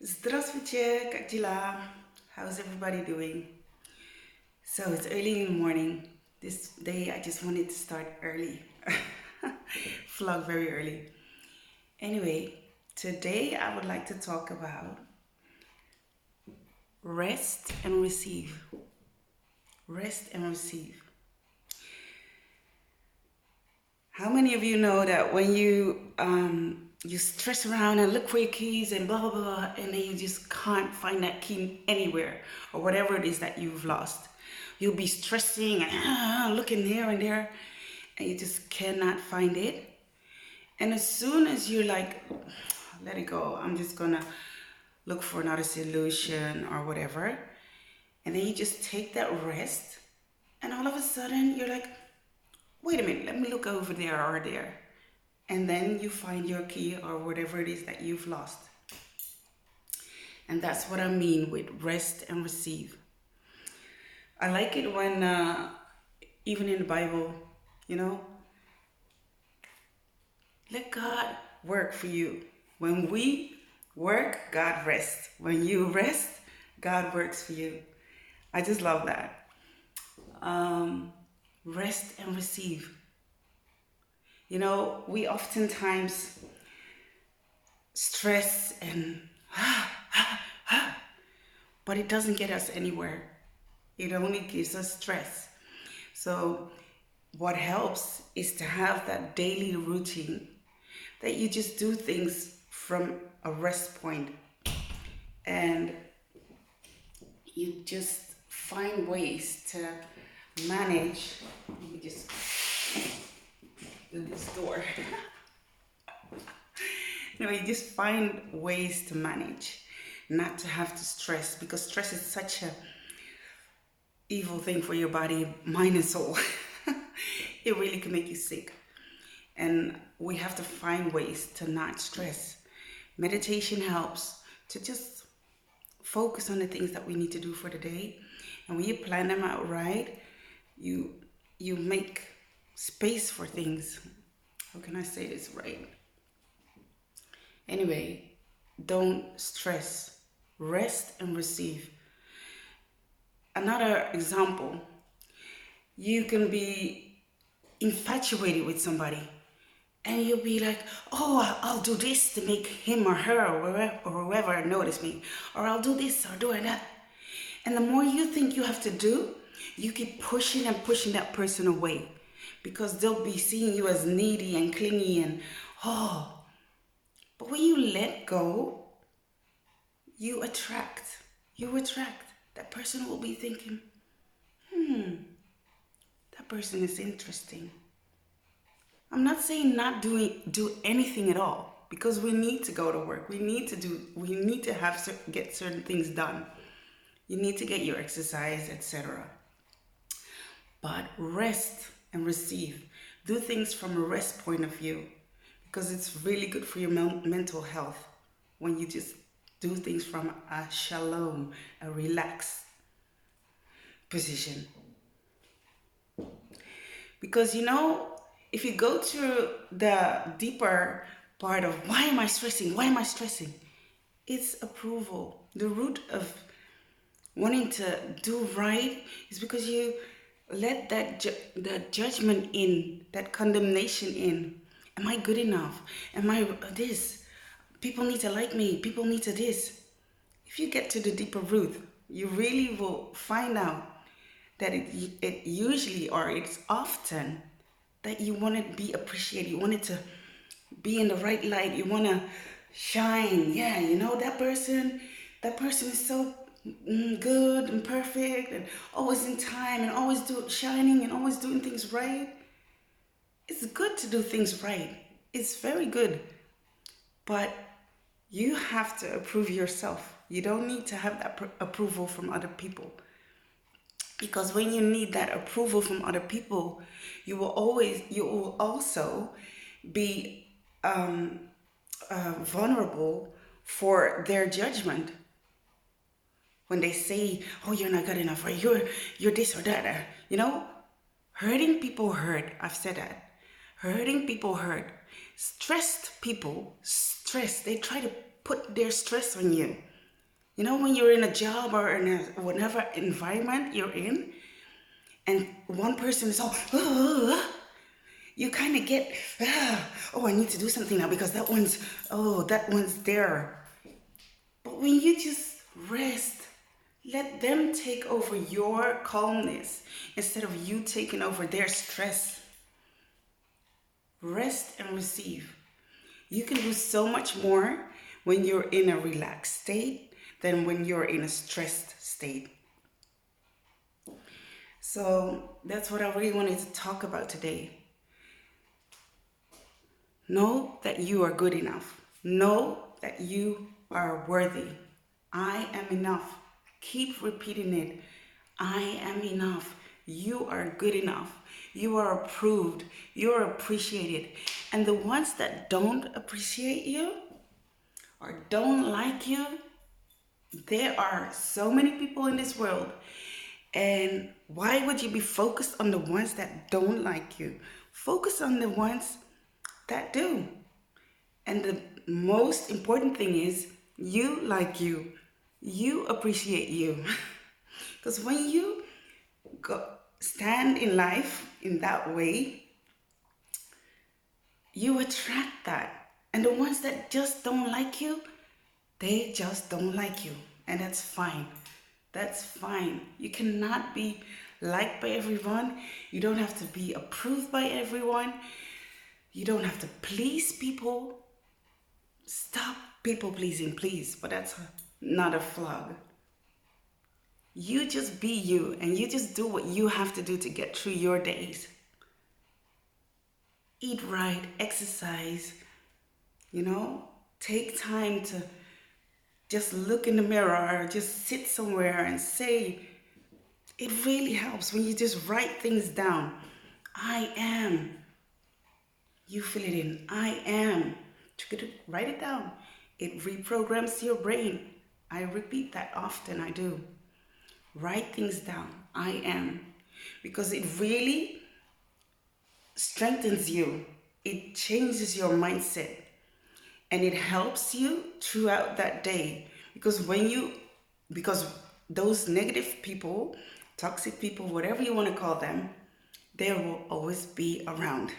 Здравствуйте, как дела? How's everybody doing? So it's early in the morning. This day I just wanted to start early. Vlog very early. Anyway, today I would like to talk about rest and receive. Rest and receive. How many of you know that when you stress around and look for your keys and blah blah blah, and then you just can't find that key anywhere or whatever it is that you've lost? You'll be stressing and looking here and there, and you just cannot find it. And as soon as you're like, let it go, I'm just gonna look for another solution or whatever, and then you just take that rest, and all of a sudden you're like, wait a minute, let me look over there or there. And then you find your key or whatever it is that you've lost. And that's what I mean with rest and receive. I like it when, even in the Bible, you know, let God work for you. When we work, God rests. When you rest, God works for you. I just love that. Rest and receive. You know, we oftentimes stress and but it doesn't get us anywhere. It only gives us stress. So what helps is to have that daily routine that you just do things from a rest point, and you just find ways to manage. Let me just do this door. You know, you just find ways to manage, not to have to stress, because stress is such a evil thing for your body, mind and soul. It really can make you sick. And we have to find ways to not stress. Meditation helps to just focus on the things that we need to do for the day. And when you plan them out right, you make space for things. How can I say this right? Anyway, don't stress. Rest and receive. Another example, you can be infatuated with somebody and you'll be like, oh, I'll do this to make him or her or whoever notice me, or I'll do this or do that. And the more you think you have to do, you keep pushing and pushing that person away, because they'll be seeing you as needy and clingy and but when you let go, you attract. That person will be thinking, that person is interesting. I'm not saying not do anything at all, because we need to go to work. We need to get certain things done. You need to get your exercise, etc. But rest and receive. Do things from a rest point of view, because it's really good for your mental health when you just do things from a shalom, a relaxed position. Because, you know, if you go to the deeper part of why am I stressing? It's approval. The root of wanting to do right is because you let that judgment in, that condemnation in. Am I good enough? Am I this? People need to like me. People need to this. If you get to the deeper root, you really will find out that it usually, or it's often, that you want to be appreciated. You want it to be in the right light. You want to shine. Yeah, you know, that person is so good and perfect and always in time and always shining and always doing things right. It's good to do things right. It's very good. But you have to approve yourself. You don't need to have that approval from other people. Because when you need that approval from other people, you will also be vulnerable for their judgment. When they say, oh, you're not good enough, or you're this or that, you know, hurting people hurt. I've said that. Hurting people hurt. Stressed people stress. They try to put their stress on you. You know, when you're in a job or in a whatever environment you're in, and one person is all, you kind of get, oh, I need to do something now because that one's there. But when you just rest, let them take over your calmness instead of you taking over their stress. Rest and receive. You can do so much more when you're in a relaxed state than when you're in a stressed state. So that's what I really wanted to talk about today. Know that you are good enough. Know that you are worthy. I am enough. Keep repeating it. I am enough. You are good enough. You are approved. You are appreciated. And the ones that don't appreciate you or don't like you, there are so many people in this world. And why would you be focused on the ones that don't like you? Focus on the ones that do. And the most important thing is you like you. You appreciate you. Because when you stand in life in that way, you attract that. And the ones that just don't like you, they just don't like you. And that's fine. That's fine. You cannot be liked by everyone. You don't have to be approved by everyone. You don't have to please people. Stop people pleasing, please. But that's not a flog. You just be you and you just do what you have to do to get through your days. Eat right, exercise, take time to just look in the mirror or just sit somewhere and say, it really helps when you just write things down. I am. You fill it in. I am. Write it down. It reprograms your brain. I repeat that often. I do. Write things down. I am. Because it really strengthens you. It changes your mindset. And it helps you throughout that day. Because those negative people, toxic people, whatever you want to call them, they will always be around.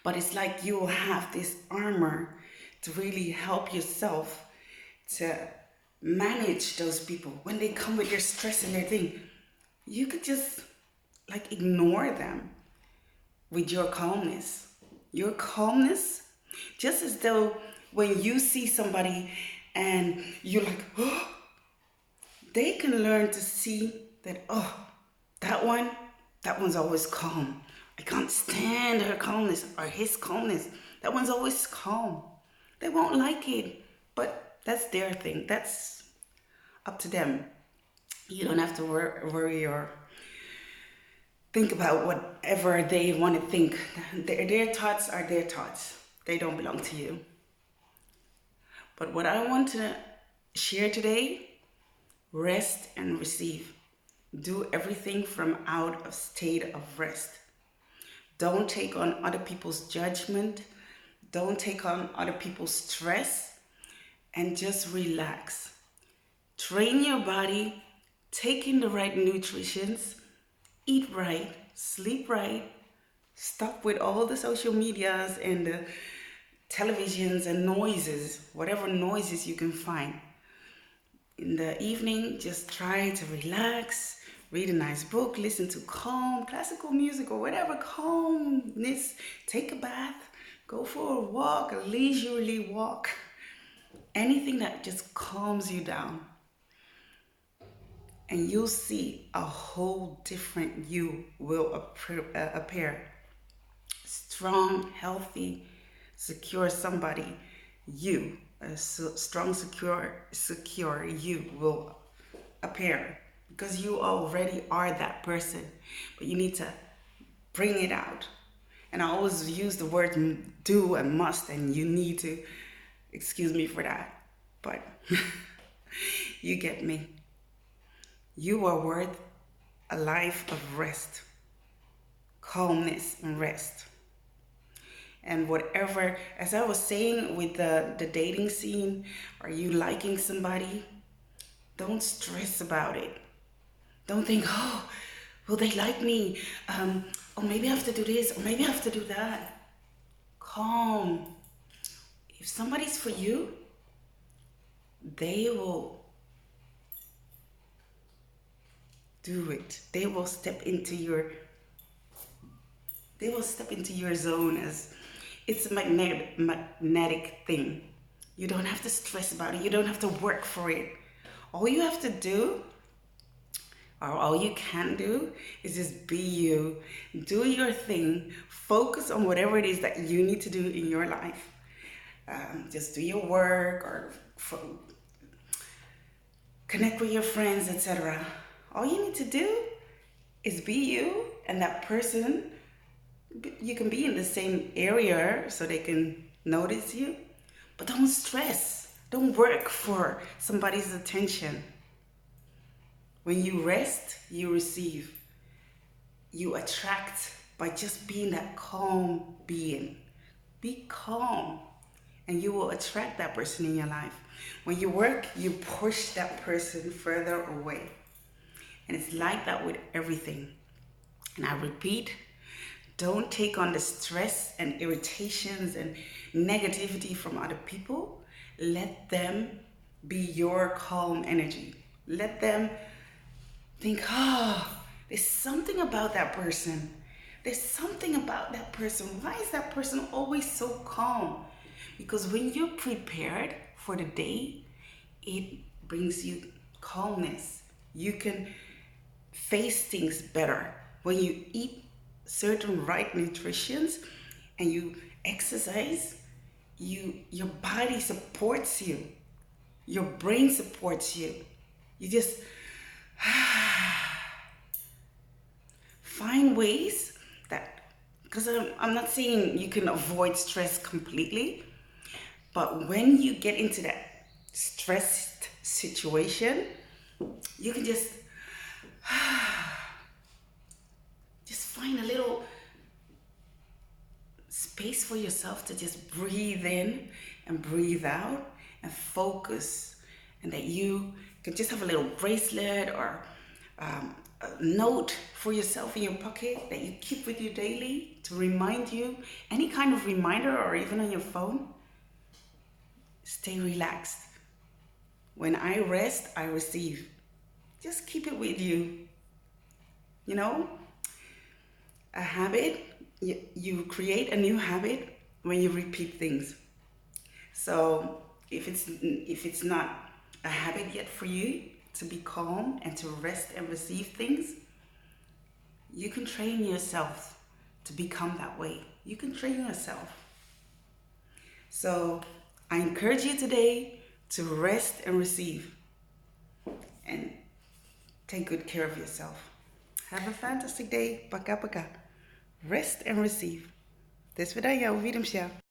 But it's like you will have this armor to really help yourself to manage those people. When they come with their stress and their thing, you could just ignore them with your calmness. Your calmness, just as though when you see somebody and you're like, oh, they can learn to see that, oh, that one's always calm. I can't stand her calmness or his calmness. That one's always calm. They won't like it, but that's their thing. That's up to them. You don't have to worry or think about whatever they want to think. Their thoughts are their thoughts. They don't belong to you. But what I want to share today, rest and receive. Do everything from out of state of rest. Don't take on other people's judgment. Don't take on other people's stress. And just relax. Train your body. Take in the right nutritions. Eat right. Sleep right. Stop with all the social medias and the televisions and noises. Whatever noises you can find. In the evening, just try to relax. Read a nice book, listen to calm classical music or whatever calmness. Take a bath, go for a walk, a leisurely walk. Anything that just calms you down. And you'll see a whole different you will appear. Strong, healthy, secure somebody. You, a strong, secure you will appear. Because you already are that person. But you need to bring it out. And I always use the word do and must. And you need to excuse me for that. But you get me. You are worth a life of rest. Calmness and rest. And whatever, as I was saying with the dating scene, are you liking somebody? Don't stress about it. Don't think, oh, will they like me? Or maybe I have to do this, or maybe I have to do that. Calm. If somebody's for you, they will do it. They will step into your zone. As it's a magnetic thing. You don't have to stress about it. You don't have to work for it. All you have to do, or all you can do, is just be you. Do your thing. Focus on whatever it is that you need to do in your life. Just do your work, or connect with your friends, etc. All you need to do is be you, and that person, you can be in the same area so they can notice you, but don't stress. Don't work for somebody's attention. When you rest, you receive. You attract by just being that calm being. Be calm, and you will attract that person in your life. When you work, you push that person further away. And it's like that with everything. And I repeat, don't take on the stress and irritations and negativity from other people. Let them be your calm energy. Let them think, oh, there's something about that person. There's something about that person. Why is that person always so calm? Because when you're prepared for the day, it brings you calmness. You can face things better. When you eat certain right nutritions and you exercise, your body supports you. Your brain supports you. You just find ways that, because I'm not saying you can avoid stress completely, but when you get into that stressed situation, you can just find a little space for yourself to just breathe in and breathe out and focus. And that you can just have a little bracelet or a note for yourself in your pocket that you keep with you daily to remind you, any kind of reminder, or even on your phone. Stay relaxed. When I rest, I receive. Just keep it with you. You know, a habit, you create a new habit when you repeat things. So if it's not a habit yet for you to be calm and to rest and receive things, you can train yourself to become that way. You can train yourself. So I encourage you today to rest and receive, and take good care of yourself. Have a fantastic day. Paka paka. Rest and receive. До свидания. Увидимся.